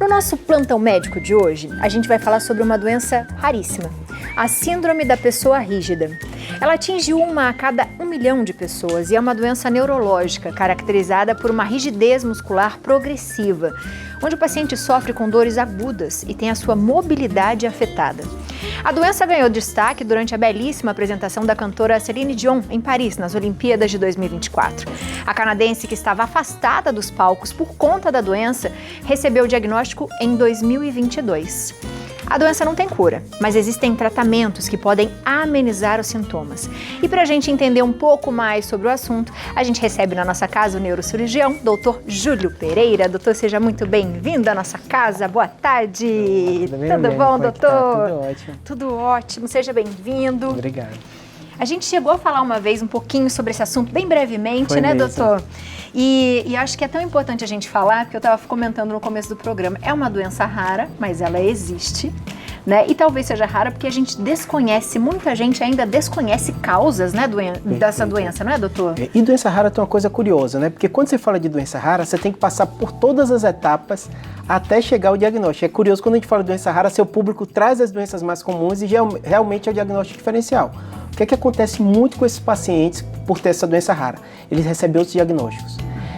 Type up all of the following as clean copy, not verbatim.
No nosso plantão médico de hoje, a gente vai falar sobre uma doença raríssima, a síndrome da pessoa rígida. Ela atinge 1 a cada 1 milhão de pessoas e é uma doença neurológica caracterizada por uma rigidez muscular progressiva, onde o paciente sofre com dores agudas e tem a sua mobilidade afetada. A doença ganhou destaque durante a belíssima apresentação da cantora Céline Dion em Paris, nas Olimpíadas de 2024. A canadense, que estava afastada dos palcos por conta da doença, recebeu o diagnóstico em 2022. A doença não tem cura, mas existem tratamentos que podem amenizar os sintomas. E para a gente entender um pouco mais sobre o assunto, a gente recebe na nossa casa o neurocirurgião, Dr. Júlio Pereira. Doutor, seja muito bem-vindo à nossa casa. Boa tarde. Tudo bom, doutor? Tudo ótimo. Tudo ótimo. Seja bem-vindo. Obrigado. A gente chegou a falar uma vez um pouquinho sobre esse assunto, bem brevemente, Foi né, mesmo. doutor? E acho que é tão importante a gente falar, porque eu estava comentando no começo do programa, é uma doença rara, mas ela existe, né? E talvez seja rara porque a gente desconhece, muita gente ainda desconhece causas, né, dessa doença, não é, doutor? E doença rara tem uma coisa curiosa, né? Porque quando você fala de doença rara, você tem que passar por todas as etapas até chegar ao diagnóstico. É curioso, quando a gente fala de doença rara, seu público traz as doenças mais comuns e realmente é o diagnóstico diferencial. O que é que acontece muito com esses pacientes por ter essa doença rara? Eles recebem outros diagnósticos.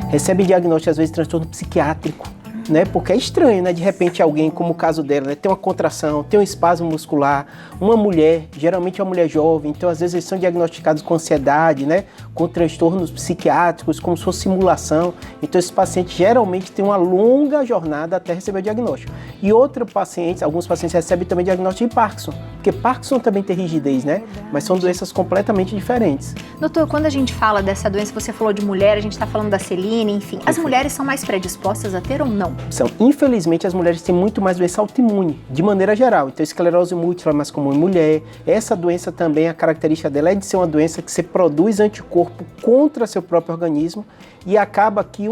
Recebem diagnóstico, às vezes, de transtorno psiquiátrico, né? Porque é estranho, né? De repente alguém, como o caso dela, né? Tem uma contração, tem um espasmo muscular, uma mulher, geralmente é uma mulher jovem, então às vezes eles são diagnosticados com ansiedade, né? Com transtornos psiquiátricos, como se fosse simulação. Então esse paciente geralmente tem uma longa jornada até receber o diagnóstico. E alguns pacientes recebem também diagnóstico de Parkinson, porque Parkinson também tem rigidez, né? Mas são doenças completamente diferentes. Doutor, quando a gente fala dessa doença, você falou de mulher, a gente está falando da Celine, enfim. As mulheres são mais predispostas a ter ou não? Infelizmente, as mulheres têm muito mais doença autoimune, de maneira geral. Então, esclerose múltipla é mais comum em mulher. Essa doença também, a característica dela é de ser uma doença que você produz anticorpo contra seu próprio organismo e acaba que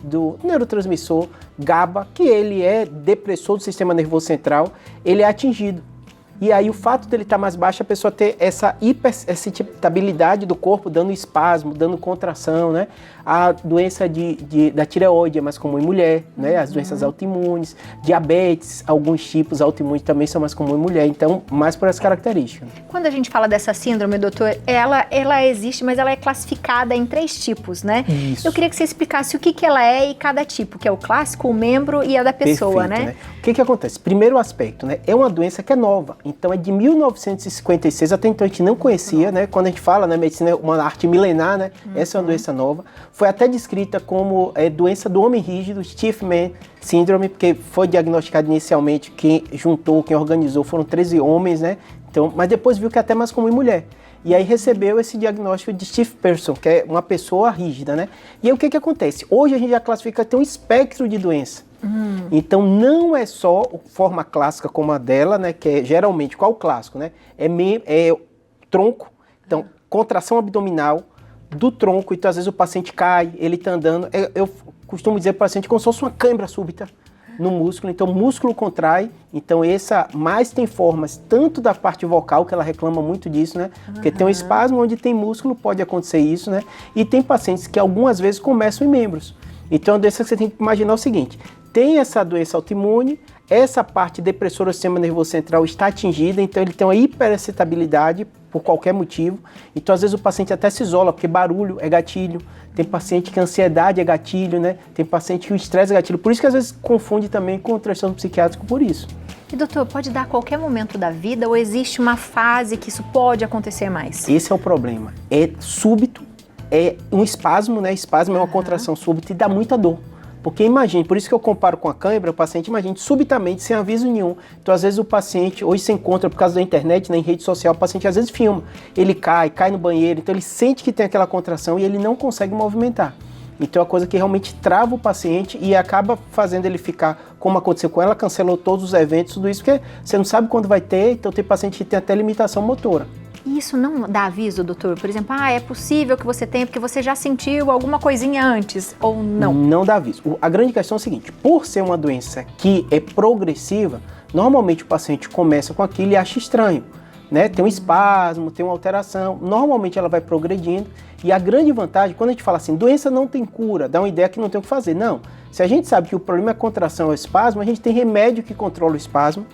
do neurotransmissor GABA, que ele é depressor do sistema nervoso central, ele é atingido. E aí o fato dele estar mais baixo, a pessoa ter essa hiperexcitabilidade do corpo, dando espasmo, dando contração, né? A doença da tireoide é mais comum em mulher, né? As doenças autoimunes, diabetes, alguns tipos autoimunes também são mais comuns em mulher, então mais por essa característica. Quando a gente fala dessa síndrome, doutor, ela existe, mas ela é classificada em 3 tipos, né? Isso. Eu queria que você explicasse o que ela é e cada tipo, que é o clássico, o membro e a da pessoa, Perfeito, né? O que acontece? Primeiro aspecto, né? É uma doença que é nova, então é de 1956, até então a gente não conhecia, né? Quando a gente fala, né, medicina é uma arte milenar, né? Essa é uma doença nova. Foi até descrita como doença do homem rígido, Stiff Man Syndrome, porque foi diagnosticado inicialmente, quem organizou foram 13 homens, né? Então, mas depois viu que é até mais comum em mulher. E aí recebeu esse diagnóstico de Stiff Person, que é uma pessoa rígida, né? E aí o que acontece? Hoje a gente já classifica, tem um espectro de doença. Então não é só forma clássica como a dela, né? Que é geralmente, qual o clássico, né? É tronco, então contração abdominal do tronco, então às vezes o paciente cai, ele tá andando. Eu costumo dizer para o paciente como se fosse uma cãibra súbita no músculo, então o músculo contrai, então mais tem formas, tanto da parte vocal, que ela reclama muito disso, né? Porque tem um espasmo onde tem músculo, pode acontecer isso, né? E tem pacientes que algumas vezes começam em membros. Então a doença que você tem que imaginar é o seguinte: tem essa doença autoimune, essa parte depressora do sistema nervoso central está atingida, então ele tem uma hiperexcitabilidade por qualquer motivo. Então às vezes o paciente até se isola, porque barulho é gatilho. Tem paciente que a ansiedade é gatilho, né? Tem paciente que o estresse é gatilho. Por isso que às vezes confunde também com o transtorno psiquiátrico por isso. E doutor, pode dar a qualquer momento da vida ou existe uma fase que isso pode acontecer mais? Esse é o problema. É súbito, é um espasmo, né? Espasmo é uma contração súbita e dá muita dor. Porque imagine, por isso que eu comparo com a cãibra, o paciente, imagine, subitamente, sem aviso nenhum. Então, às vezes o paciente, hoje se encontra por causa da internet, né, em rede social, o paciente às vezes filma. Ele cai no banheiro, então ele sente que tem aquela contração e ele não consegue movimentar. Então é uma coisa que realmente trava o paciente e acaba fazendo ele ficar, como aconteceu com ela, cancelou todos os eventos, tudo isso, porque você não sabe quando vai ter, então tem paciente que tem até limitação motora. E isso não dá aviso, doutor? Por exemplo, é possível que você tenha, porque você já sentiu alguma coisinha antes, ou não? Não dá aviso. A grande questão é o seguinte: por ser uma doença que é progressiva, normalmente o paciente começa com aquilo e acha estranho, né? Tem um espasmo, tem uma alteração, normalmente ela vai progredindo. E a grande vantagem, quando a gente fala assim, doença não tem cura, dá uma ideia que não tem o que fazer. Não, Se a gente sabe que o problema é a contração ou espasmo, a gente tem remédio que controla o espasmo.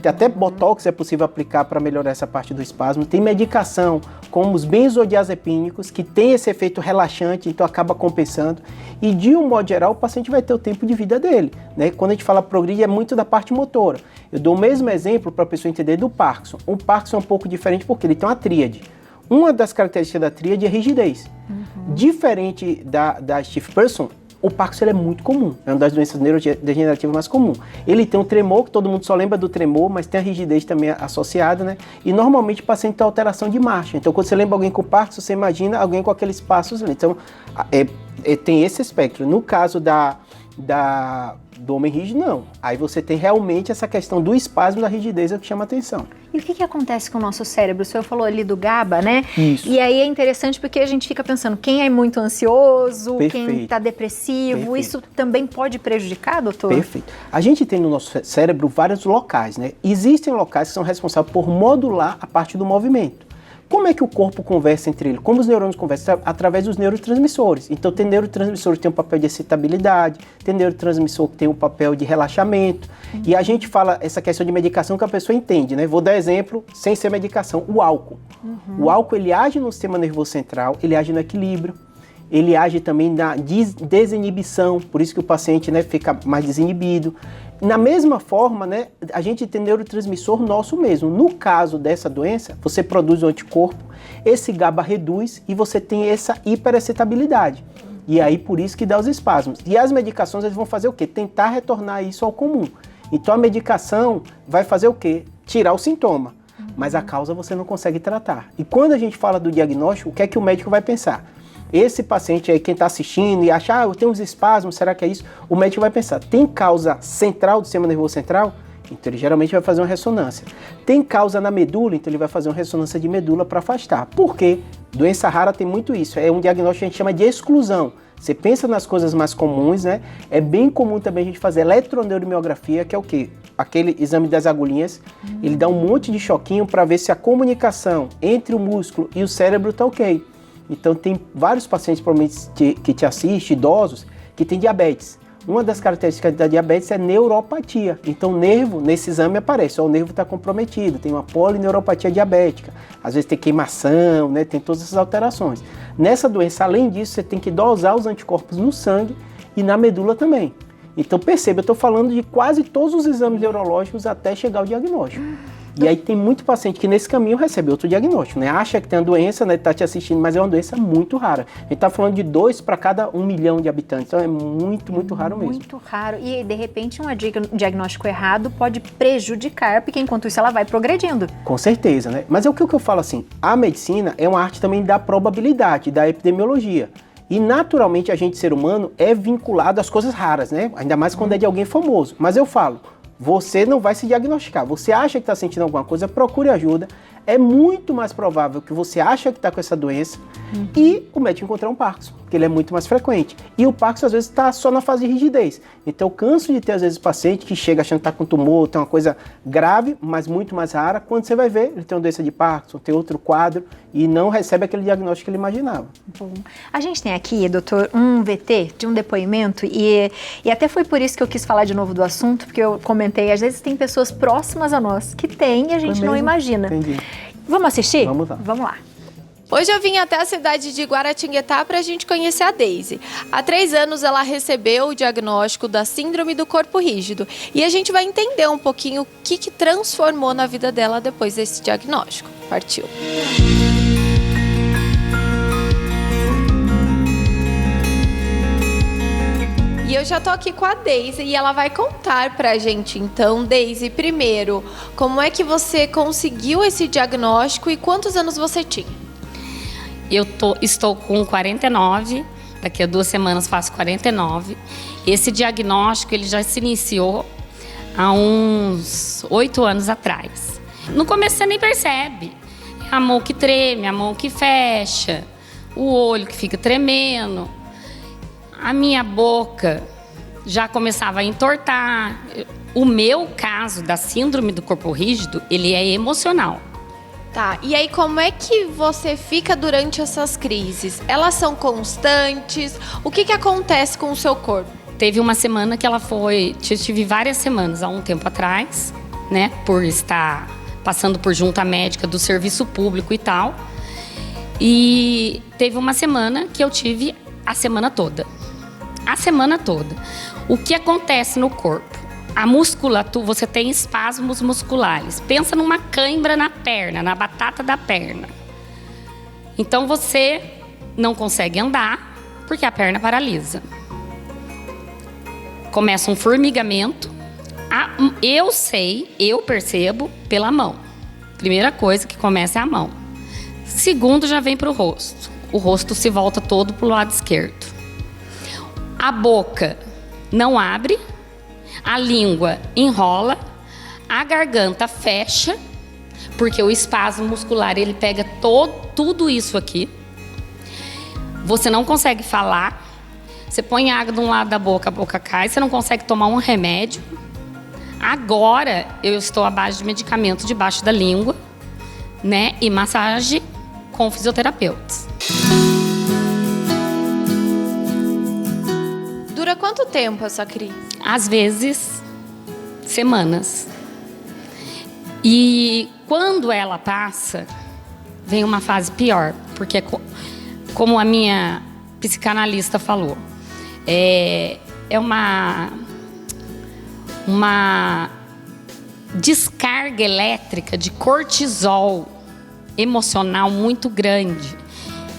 Tem até botox é possível aplicar para melhorar essa parte do espasmo. Tem medicação, como os benzodiazepínicos, que tem esse efeito relaxante, então acaba compensando. E de um modo geral, o paciente vai ter o tempo de vida dele, né? Quando a gente fala progride, é muito da parte motora. Eu dou o mesmo exemplo para a pessoa entender do Parkinson. O Parkinson é um pouco diferente porque ele tem uma tríade. Uma das características da tríade é a rigidez. Diferente da stiff person, o Parkinson é muito comum, é uma das doenças neurodegenerativas mais comuns. Ele tem um tremor, que todo mundo só lembra do tremor, mas tem a rigidez também associada, né? E normalmente o paciente tem alteração de marcha. Então, quando você lembra alguém com Parkinson, você imagina alguém com aqueles passos ali. Então, tem esse espectro. No caso do homem rígido, não. Aí você tem realmente essa questão do espasmo da rigidez, é o que chama a atenção. E o que acontece com o nosso cérebro? O senhor falou ali do GABA, né? Isso. E aí é interessante porque a gente fica pensando, quem é muito ansioso, Perfeito. quem está depressivo, Perfeito. Isso também pode prejudicar, doutor? Perfeito. A gente tem no nosso cérebro vários locais, né? Existem locais que são responsáveis por modular a parte do movimento. Como é que o corpo conversa entre ele? Como os neurônios conversam? Através dos neurotransmissores. Então, tem neurotransmissor que tem um papel de excitabilidade, tem neurotransmissor que tem um papel de relaxamento. E a gente fala essa questão de medicação que a pessoa entende, né? Vou dar exemplo, sem ser medicação, o álcool. O álcool, ele age no sistema nervoso central, ele age no equilíbrio, ele age também na desinibição, por isso que o paciente, né, fica mais desinibido. Na mesma forma, né, a gente tem neurotransmissor nosso mesmo. No caso dessa doença, você produz um anticorpo, esse GABA reduz e você tem essa hiperexcitabilidade. E aí, por isso que dá os espasmos. E as medicações, eles vão fazer o quê? Tentar retornar isso ao comum. Então, a medicação vai fazer o quê? Tirar o sintoma. Mas a causa você não consegue tratar. E quando a gente fala do diagnóstico, o que é que o médico vai pensar? Esse paciente aí, quem está assistindo e acha, eu tenho uns espasmos, será que é isso? O médico vai pensar, tem causa central do sistema nervoso central? Então ele geralmente vai fazer uma ressonância. Tem causa na medula? Então ele vai fazer uma ressonância de medula para afastar. Por quê? Doença rara tem muito isso, é um diagnóstico que a gente chama de exclusão. Você pensa nas coisas mais comuns, né? É bem comum também a gente fazer eletroneuromiografia, que é o quê? Aquele exame das agulhinhas, ele dá um monte de choquinho para ver se a comunicação entre o músculo e o cérebro está ok. Então tem vários pacientes provavelmente que te assistem, idosos, que têm diabetes. Uma das características da diabetes é neuropatia. Então o nervo, nesse exame aparece, o nervo está comprometido, tem uma polineuropatia diabética. Às vezes tem queimação, né? Tem todas essas alterações. Nessa doença, além disso, você tem que dosar os anticorpos no sangue e na medula também. Então perceba, eu estou falando de quase todos os exames neurológicos até chegar ao diagnóstico. E aí tem muito paciente que nesse caminho recebe outro diagnóstico, né? Acha que tem a doença, né? Tá te assistindo, mas é uma doença muito rara. A gente tá falando de 2 para cada 1 milhão de habitantes, então é muito, muito raro mesmo. Muito raro. E de repente um diagnóstico errado pode prejudicar, porque enquanto isso ela vai progredindo. Com certeza, né? Mas é o que eu falo assim, a medicina é uma arte também da probabilidade, da epidemiologia. E naturalmente a gente, ser humano, é vinculado às coisas raras, né? Ainda mais quando é de alguém famoso. Mas eu falo, você não vai se diagnosticar. Você acha que está sentindo alguma coisa, procure ajuda. É muito mais provável que você acha que está com essa doença e o médico encontrar um Parkinson, porque ele é muito mais frequente. E o Parkinson, às vezes, está só na fase de rigidez. Então, eu canso de ter, às vezes, paciente que chega achando que está com tumor, tem uma coisa grave, mas muito mais rara. Quando você vai ver, ele tem uma doença de Parkinson, tem outro quadro e não recebe aquele diagnóstico que ele imaginava. Bom, a gente tem aqui, doutor, um VT de um depoimento e até foi por isso que eu quis falar de novo do assunto, porque eu comentei, às vezes tem pessoas próximas a nós que tem e a gente não imagina. Entendi. Vamos assistir? Vamos lá. Vamos lá. Hoje eu vim até a cidade de Guaratinguetá para a gente conhecer a Daisy. Há 3 anos ela recebeu o diagnóstico da síndrome do corpo rígido e a gente vai entender um pouquinho o que transformou na vida dela depois desse diagnóstico. Partiu! E eu já tô aqui com a Daisy e ela vai contar pra gente então. Daisy, primeiro, como é que você conseguiu esse diagnóstico e quantos anos você tinha? Estou com 49, daqui a 2 semanas faço 49. Esse diagnóstico ele já se iniciou há uns 8 anos atrás. No começo você nem percebe. A mão que treme, a mão que fecha, o olho que fica tremendo. A minha boca já começava a entortar. O meu caso da síndrome do corpo rígido, ele é emocional. Tá, e aí como é que você fica durante essas crises? Elas são constantes? O que acontece com o seu corpo? teve uma semana que ela foi... Tive várias semanas, há um tempo atrás, né? Por estar passando por junta médica do serviço público e tal. E teve uma semana que eu tive a semana toda. A semana toda. O que acontece no corpo? A musculatura, você tem espasmos musculares. Pensa numa cãibra na perna, na batata da perna. Então você não consegue andar porque a perna paralisa. Começa um formigamento. Eu percebo pela mão. Primeira coisa que começa é a mão. Segundo, já vem para o rosto. O rosto se volta todo para o lado esquerdo. A boca não abre. A língua enrola, a garganta fecha, porque o espasmo muscular ele pega tudo isso aqui. Você não consegue falar. Você põe água de um lado da boca, a boca cai. Você não consegue tomar um remédio. Agora eu estou à base de medicamento debaixo da língua, né? E massagem com fisioterapeutas. Dura quanto tempo essa crise? Às vezes, semanas. E quando ela passa, vem uma fase pior. Porque, como a minha psicanalista falou, é uma descarga elétrica de cortisol emocional muito grande.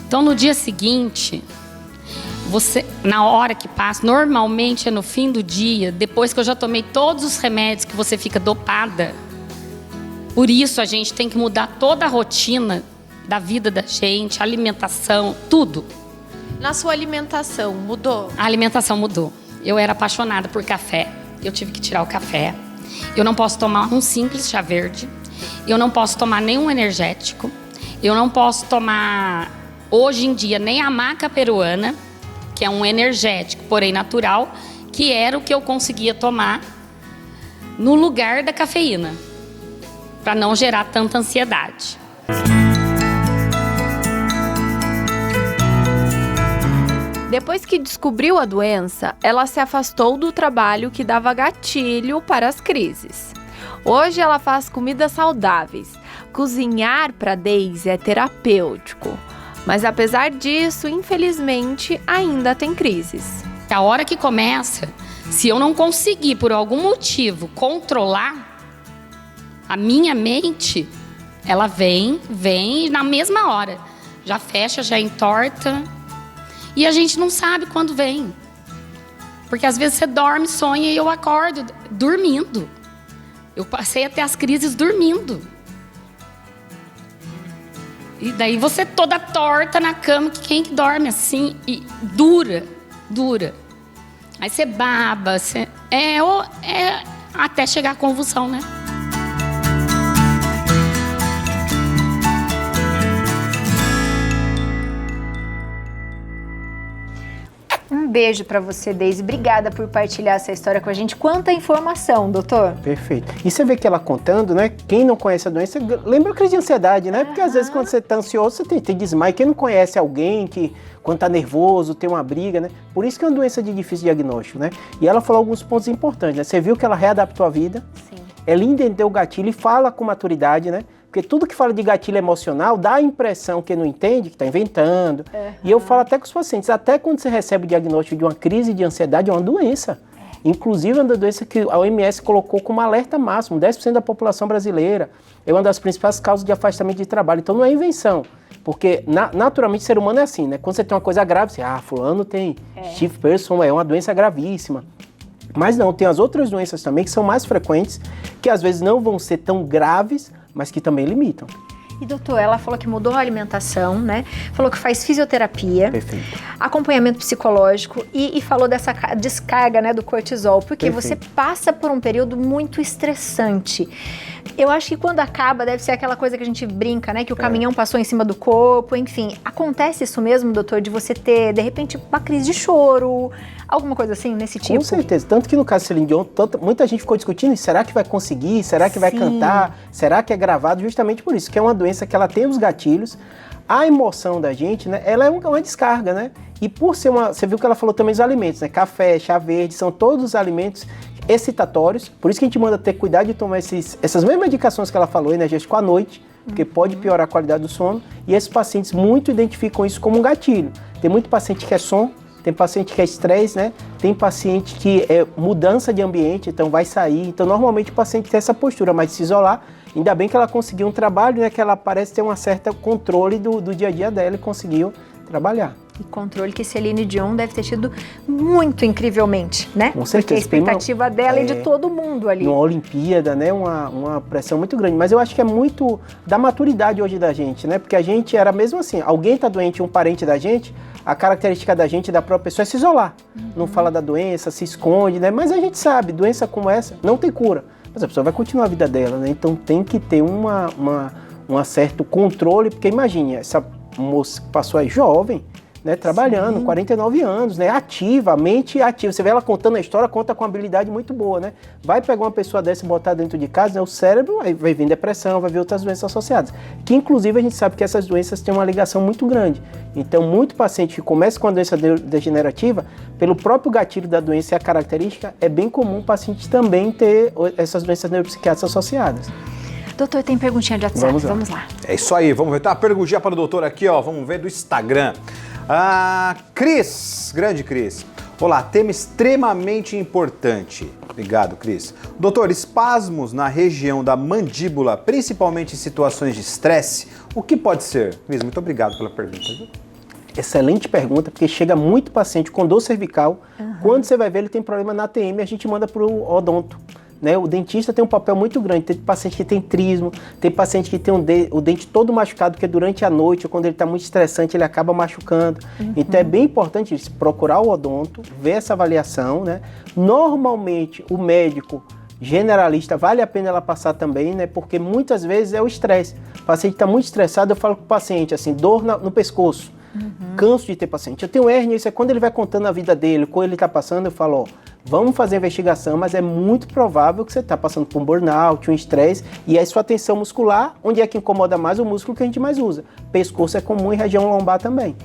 Então, no dia seguinte... Você, na hora que passa, normalmente é no fim do dia, depois que eu já tomei todos os remédios que você fica dopada. Por isso a gente tem que mudar toda a rotina da vida da gente, alimentação, tudo. Na sua alimentação, mudou? A alimentação mudou. Eu era apaixonada por café, eu tive que tirar o café. Eu não posso tomar um simples chá verde. Eu não posso tomar nenhum energético. Eu não posso tomar, hoje em dia, nem a maca peruana, que é um energético, porém natural, que era o que eu conseguia tomar no lugar da cafeína, para não gerar tanta ansiedade. Depois que descobriu a doença, ela se afastou do trabalho que dava gatilho para as crises. Hoje ela faz comidas saudáveis. Cozinhar para Deise é terapêutico. Mas apesar disso, infelizmente, ainda tem crises. A hora que começa, se eu não conseguir, por algum motivo, controlar a minha mente, ela vem na mesma hora. Já fecha, já entorta. E a gente não sabe quando vem. Porque às vezes você dorme, sonha e eu acordo dormindo. Eu passei até as crises dormindo. E daí você toda torta na cama, que quem que dorme assim? E dura. Aí você baba, até chegar a convulsão, né? Um beijo para você, Deise. Obrigada por partilhar essa história com a gente. Quanta informação, doutor. Perfeito. E você vê que ela contando, né? Quem não conhece a doença, lembra a crise de ansiedade, né? Porque às vezes quando você tá ansioso, você tem desmaio. Quem não conhece alguém que, quando tá nervoso, tem uma briga, né? Por isso que é uma doença de difícil diagnóstico, né? E ela falou alguns pontos importantes, né? Você viu que ela readaptou a vida. Sim. Ela entendeu o gatilho e fala com maturidade, né? Porque tudo que fala de gatilho emocional dá a impressão que não entende, que está inventando. E eu falo até com os pacientes, até quando você recebe o diagnóstico de uma crise de ansiedade, é uma doença. Inclusive, é uma doença que a OMS colocou como alerta máximo, 10% da população brasileira. É uma das principais causas de afastamento de trabalho. Então, não é invenção. Porque, naturalmente, o ser humano é assim, né? Quando você tem uma coisa grave, você, fulano tem Stiff Person, é uma doença gravíssima. Mas não, tem as outras doenças também que são mais frequentes, que às vezes não vão ser tão graves, mas que também limitam. E doutor, ela falou que mudou a alimentação, né? Falou que faz fisioterapia, Perfeito. Acompanhamento psicológico e falou dessa descarga, né, do cortisol, porque Perfeito. você passa por um período muito estressante. Eu acho que quando acaba deve ser aquela coisa que a gente brinca, né? Que o caminhão passou em cima do corpo, enfim. Acontece isso mesmo, doutor, de você ter, de repente, uma crise de choro, alguma coisa assim, nesse tipo? Com certeza. Tanto que no caso de Celine Dion, muita gente ficou discutindo, será que vai conseguir? Será que vai cantar? Será que é gravado? Justamente por isso, que é uma doença que ela tem os gatilhos. A emoção da gente, né, ela é uma descarga, né? E por ser você viu que ela falou também dos alimentos, né? Café, chá verde, são todos os alimentos excitatórios. Por isso que a gente manda ter cuidado de tomar essas mesmas medicações que ela falou, energético à noite, porque pode piorar a qualidade do sono. E esses pacientes muito identificam isso como um gatilho. Tem muito paciente que é sono, tem paciente que é estresse, né? Tem paciente que é mudança de ambiente, então vai sair. Então, normalmente o paciente tem essa postura mais de se isolar. Ainda bem que ela conseguiu um trabalho, né? Que ela parece ter um certo controle do dia a dia dela e conseguiu trabalhar. E controle que Celine Dion deve ter tido muito incrivelmente, né? Com certeza. Porque a expectativa dela é de todo mundo ali. Numa Olimpíada, né? Uma pressão muito grande. Mas eu acho que é muito da maturidade hoje da gente, né? Porque a gente era mesmo assim, alguém tá doente, um parente da gente, a característica da gente, da própria pessoa é se isolar. Não fala da doença, se esconde, né? Mas a gente sabe, doença como essa não tem cura. Mas a pessoa vai continuar a vida dela, né? Então tem que ter um certo controle, porque imagine, essa moça que passou aí jovem, né, trabalhando, 49 anos, né, ativa, mente ativa. Você vê ela contando a história, conta com uma habilidade muito boa, né? Vai pegar uma pessoa dessa e botar dentro de casa, né, o cérebro vai vir depressão, vai vir outras doenças associadas. Que inclusive a gente sabe que essas doenças têm uma ligação muito grande. Então, muito paciente que começa com a doença degenerativa, pelo próprio gatilho da doença e a característica, é bem comum o paciente também ter essas doenças neuropsiquiátricas associadas. Doutor, tem perguntinha de WhatsApp, vamos lá. É isso aí, vamos ver. Tá, perguntinha para o doutor aqui, ó, vamos ver do Instagram. Cris, grande Cris. Olá, tema extremamente importante. Obrigado, Cris. Doutor, espasmos na região da mandíbula, principalmente em situações de estresse, o que pode ser? Cris, muito obrigado pela pergunta. Excelente pergunta, porque chega muito paciente com dor cervical. Quando você vai ver, ele tem problema na ATM, a gente manda para o odonto. Né? O dentista tem um papel muito grande. Tem paciente que tem trismo, tem paciente que tem o dente todo machucado, porque durante a noite, ou quando ele está muito estressante, ele acaba machucando. Então é bem importante isso, procurar o odonto, ver essa avaliação. Né? Normalmente, o médico generalista, vale a pena ela passar também, né? Porque muitas vezes é o estresse. O paciente está muito estressado, eu falo com o paciente, assim, dor no pescoço. Canso de ter paciente. Eu tenho hérnia, isso é quando ele vai contando a vida dele, quando ele está passando, eu falo, ó, vamos fazer a investigação, mas é muito provável que você está passando por um burnout, um estresse, e aí sua tensão muscular, onde é que incomoda mais? O músculo que a gente mais usa. Pescoço é comum e região lombar também.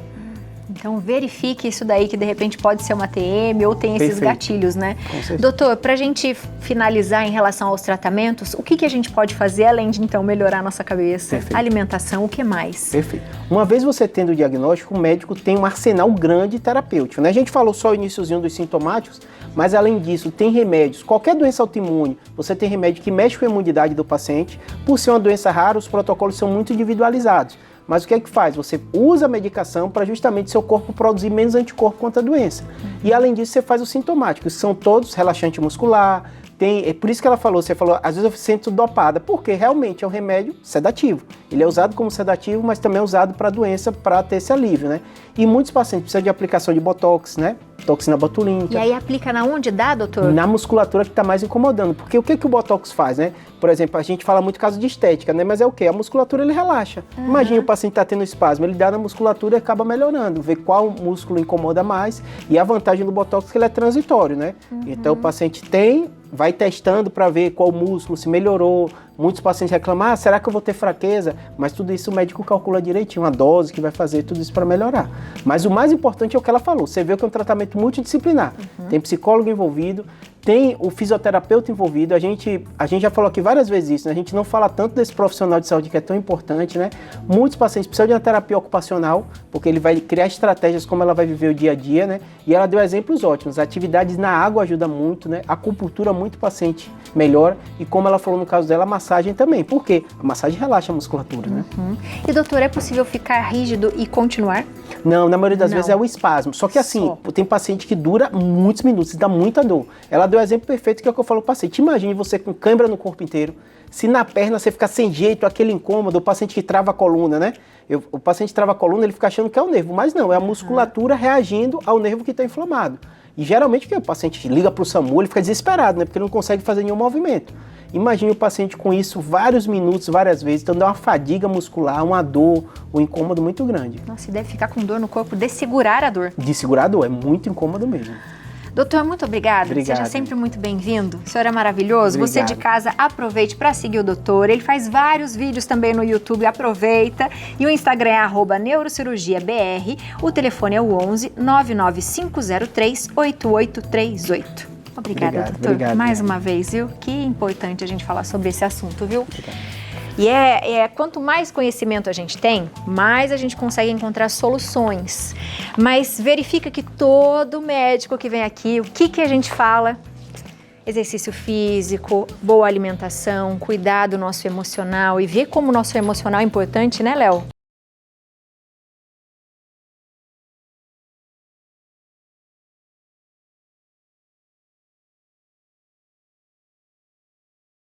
Então verifique isso daí, que de repente pode ser uma TM ou tem esses gatilhos, né? Doutor, pra gente finalizar em relação aos tratamentos, o que a gente pode fazer além de então melhorar a nossa cabeça? Alimentação, o que mais? Perfeito. Uma vez você tendo o diagnóstico, o médico tem um arsenal grande terapêutico, né? A gente falou só o iniciozinho dos sintomáticos, mas além disso tem remédios. Qualquer doença autoimune, você tem remédio que mexe com a imunidade do paciente. Por ser uma doença rara, os protocolos são muito individualizados. Mas o que é que faz? Você usa a medicação para justamente seu corpo produzir menos anticorpo contra a doença. E além disso, você faz os sintomáticos, que são todos relaxante muscular. É por isso que ela falou, você falou, às vezes eu sinto dopada, porque realmente é um remédio sedativo. Ele é usado como sedativo, mas também é usado para a doença, para ter esse alívio, né? E muitos pacientes precisam de aplicação de botox, né? Toxina botulínica. E aí aplica na onde dá, doutor? Na musculatura que está mais incomodando. Porque o que o botox faz, né? Por exemplo, a gente fala muito caso de estética, né? Mas é o quê? A musculatura ele relaxa. Imagina o paciente está tendo espasmo, ele dá na musculatura e acaba melhorando. Vê qual músculo incomoda mais. E a vantagem do botox é que ele é transitório, né? Então o paciente vai testando para ver qual músculo se melhorou. Muitos pacientes reclamam, será que eu vou ter fraqueza? Mas tudo isso o médico calcula direitinho, a dose que vai fazer, tudo isso para melhorar. Mas o mais importante é o que ela falou. Você vê que é um tratamento multidisciplinar. Tem psicólogo envolvido, tem o fisioterapeuta envolvido. A gente já falou aqui várias vezes isso, né? A gente não fala tanto desse profissional de saúde que é tão importante, né? Muitos pacientes precisam de uma terapia ocupacional, porque ele vai criar estratégias como ela vai viver o dia a dia, né? E ela deu exemplos ótimos. Atividades na água ajudam muito, né? A acupuntura, muito paciente melhora. E como ela falou no caso dela, a massagem também. Por quê? A massagem relaxa a musculatura, né? E doutor, é possível ficar rígido e continuar? Não, na maioria das vezes é o espasmo. Só que assim, tem paciente que dura muitos minutos, dá muita dor. Ela deu o exemplo perfeito que é o que eu falo pro paciente. Imagine você com cãibra no corpo inteiro, se na perna você ficar sem jeito, aquele incômodo, o paciente que trava a coluna, né? O paciente trava a coluna, ele fica achando que é o nervo, mas não, é a musculatura reagindo ao nervo que está inflamado. E geralmente o paciente liga pro SAMU, ele fica desesperado, né? Porque ele não consegue fazer nenhum movimento. Imagine o paciente com isso vários minutos, várias vezes, então dá uma fadiga muscular, uma dor, um incômodo muito grande. Nossa, e deve ficar com dor no corpo de segurar a dor. De segurar a dor, é muito incômodo mesmo. Doutor, muito obrigada. Obrigado. Seja sempre muito bem-vindo. O senhor é maravilhoso. Obrigado. Você de casa, aproveite para seguir o doutor. Ele faz vários vídeos também no YouTube, aproveita. E o Instagram é @neurocirurgiabr. O telefone é o 11 99503 8838. Obrigada, doutor. Obrigado. Mais uma vez, viu? Que importante a gente falar sobre esse assunto, viu? Obrigado. E quanto mais conhecimento a gente tem, mais a gente consegue encontrar soluções. Mas verifica que todo médico que vem aqui, o que a gente fala? Exercício físico, boa alimentação, cuidar do nosso emocional e ver como o nosso emocional é importante, né, Léo?